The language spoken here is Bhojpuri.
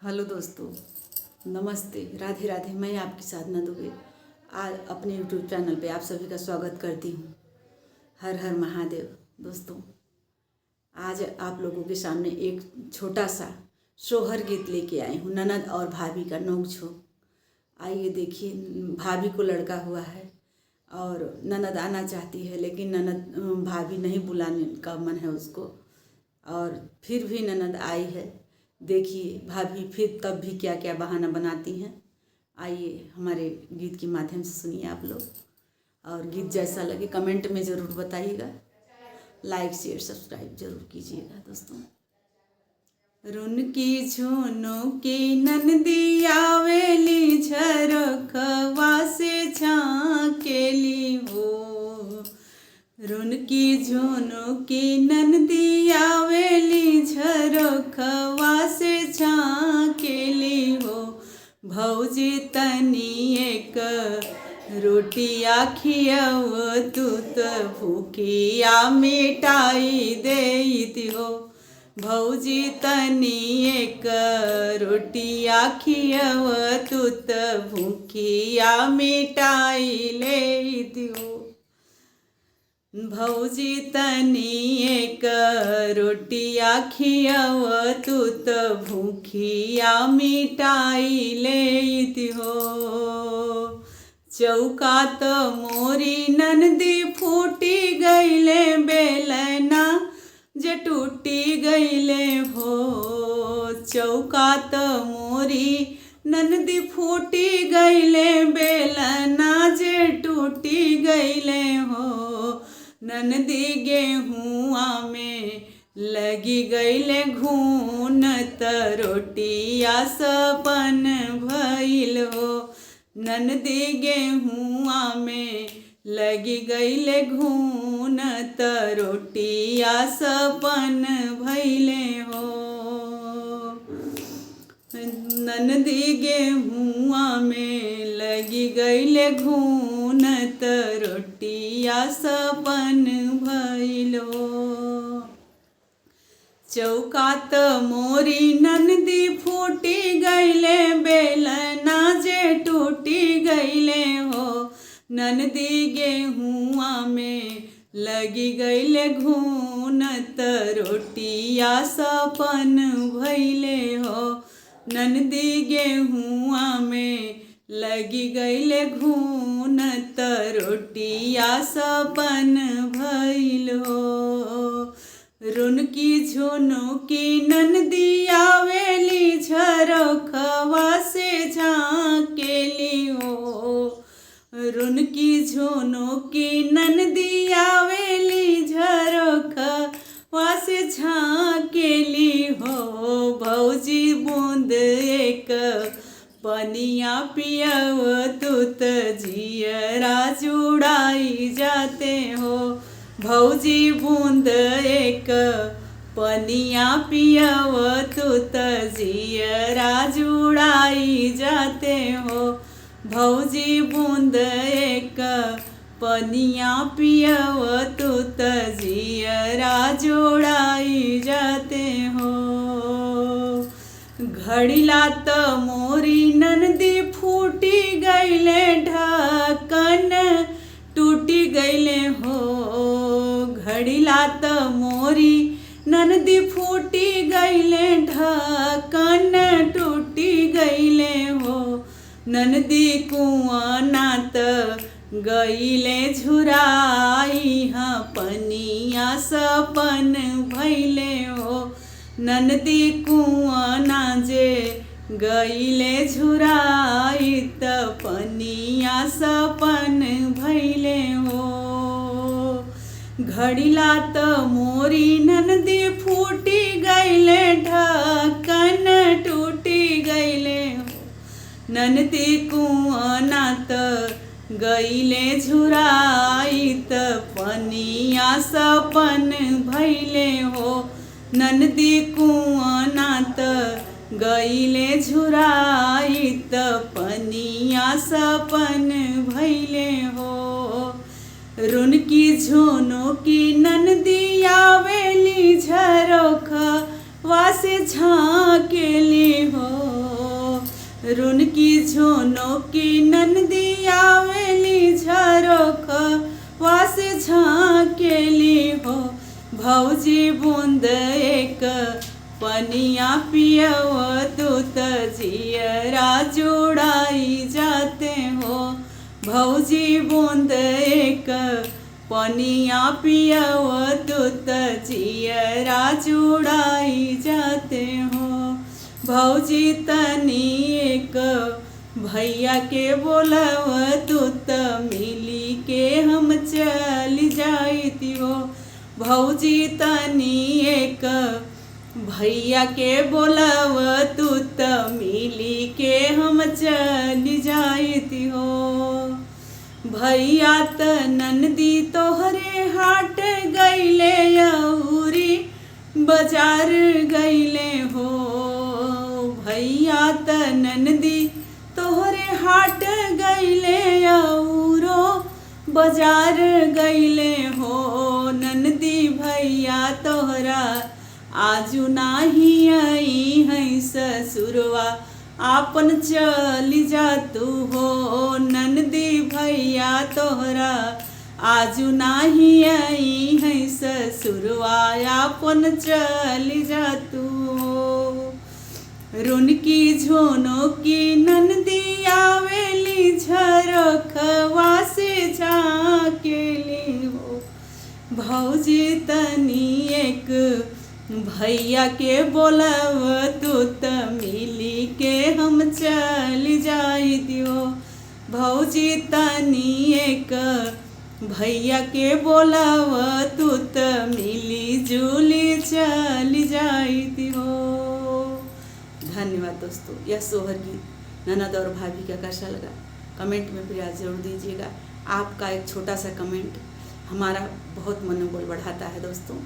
हेलो दोस्तों, नमस्ते, राधे राधे। मैं आपकी साधना दुबे आज अपने यूट्यूब चैनल पे आप सभी का स्वागत करती हूँ। हर हर महादेव। दोस्तों, आज आप लोगों के सामने एक छोटा सा सोहर गीत लेके आई हूँ, ननद और भाभी का नोक-झोंक। आइए देखिए, भाभी को लड़का हुआ है और ननद आना चाहती है, लेकिन ननद भाभी नहीं बुलाने का मन है उसको, और फिर भी ननद आई है। देखिए भाभी फिर तब भी क्या क्या बहाना बनाती हैं। आइए हमारे गीत के माध्यम से सुनिए आप लोग, और गीत जैसा लगे कमेंट में ज़रूर बताइएगा। लाइक शेयर सब्सक्राइब जरूर कीजिएगा दोस्तों। रुनकी झुनो की नंदी आवेली झरखवा से झाँकेली हो। रुनकी झुनो की नंदी आवेली झरखवा से झाँकेली हो। भौजी तनी एक रोटिया खियाव तू त भूखिया मिटाई देती हो। भौजी तनी एक रोटिया खियाव तू त भूखिया मिटाई लेती हो। भौजी तनी एक रोटिया खियाव तू त भूखिया मिटाई लेती हो। चौका त मोरी नंदी फूटी गईले बेलना जे टूटी गईले हो। चौका त मोरी नंदी फूटी गईले बेलना जे टूटी गईले हो। नंदी गेहुआ में लगी गईले घून त रोटिया सपन भइल हो। नंदी गेहुआ में लगी गईले घून त रोटिया सपन भइले हो। नंदी गेहुआ में लगी गईले घून त रोटिया सपन भइल हो। चौका त मोरी नंदी फूटी गईले बेलना जे टूटी गईले हो। नंदी गेहुआ में लगी गईले घून त रोटिया सपन भइले हो। नंदी गेहुआ में लगी गईले घून त रोटिया सपन भइल हो। रुनकी झुनो की नंदी आवेली झरखवा से झाँकेली हो। रुनकी झुनो की नंदी आवेली झरखवा से झाँकेली हो। भौजी बूंद एक पनिया पियाव तू त जियरा जुड़ाई जाते हो। भौजी बूंद एक पनिया पियाव तू त जियरा जुड़ाई जाते हो। भौजी बूंद एक पनिया पियाव तू त जियरा जुड़ाई जाते हो। घड़िला त मोरी नंदी फूटी गईले ढक्कन टूटी गईले हो। घड़िला त मोरी नंदी फूटी गईले ढक्कन टूटी गईले हो। नंदी कुआना त गईले झुराई हाँ पनिया सपन भइले हो। नंदी कुआना जे गईले झुराई त पनिया सपन भइले हो। घड़िला त मोरी नंदी फूटी गईले ढक्कन टूटी गईले हो। नंदी कुआना त गईले झुराई त पनिया सपन भइले हो। नंदी कुआना त गईले झुराई त पनिया सपन भइले हो। रुनकी झुनो की नंदी आवेली झरखवा से झाँकेली हो। रुनकी झोनो की नंदी आवेली झरोख वास झाँकेली हो। भौजी बूंद एक पनिया पियव दूत जियरा जुड़ाई जाते हो। भौजी बूंद एक पनिया पियव दूत जियरा जुड़ाई जाते हो। भौजी तनी एक भैया के बोलव दूत मिली के हम चल जाती हो। भौजी तनी एक भैया के बोलव दूत मिली के हम चल जाती हो। भैया त नंदी तोहरे हाट गईले अउरी बाजार गईले हो। भैया त नंदी तोहरे हाट गईले अउरो बाजार गईले हो। नंदी भैया तोहरा आजू नाही आई है ससुरवा आपन चली जा तू हो। नंदी भैया तोहरा आजू नाही आई है ससुरवा आपन चली जा तू हो। रुनकी झोनो की नंदी आवेली झरोखवा से झाँकेली हो। भौजी तनी एक भैया के बोलव दूत मिली के हम चल जाती हो। भौजी तनी एक भैया के बोलव दूत मिली जुली चल जाती हो। धन्यवाद दोस्तों। यह सोहर गीत ननद और भाभी का कैसा लगा कमेंट में प्रयास जरूर दीजिएगा। आपका एक छोटा सा कमेंट हमारा बहुत मनोबल बढ़ाता है दोस्तों।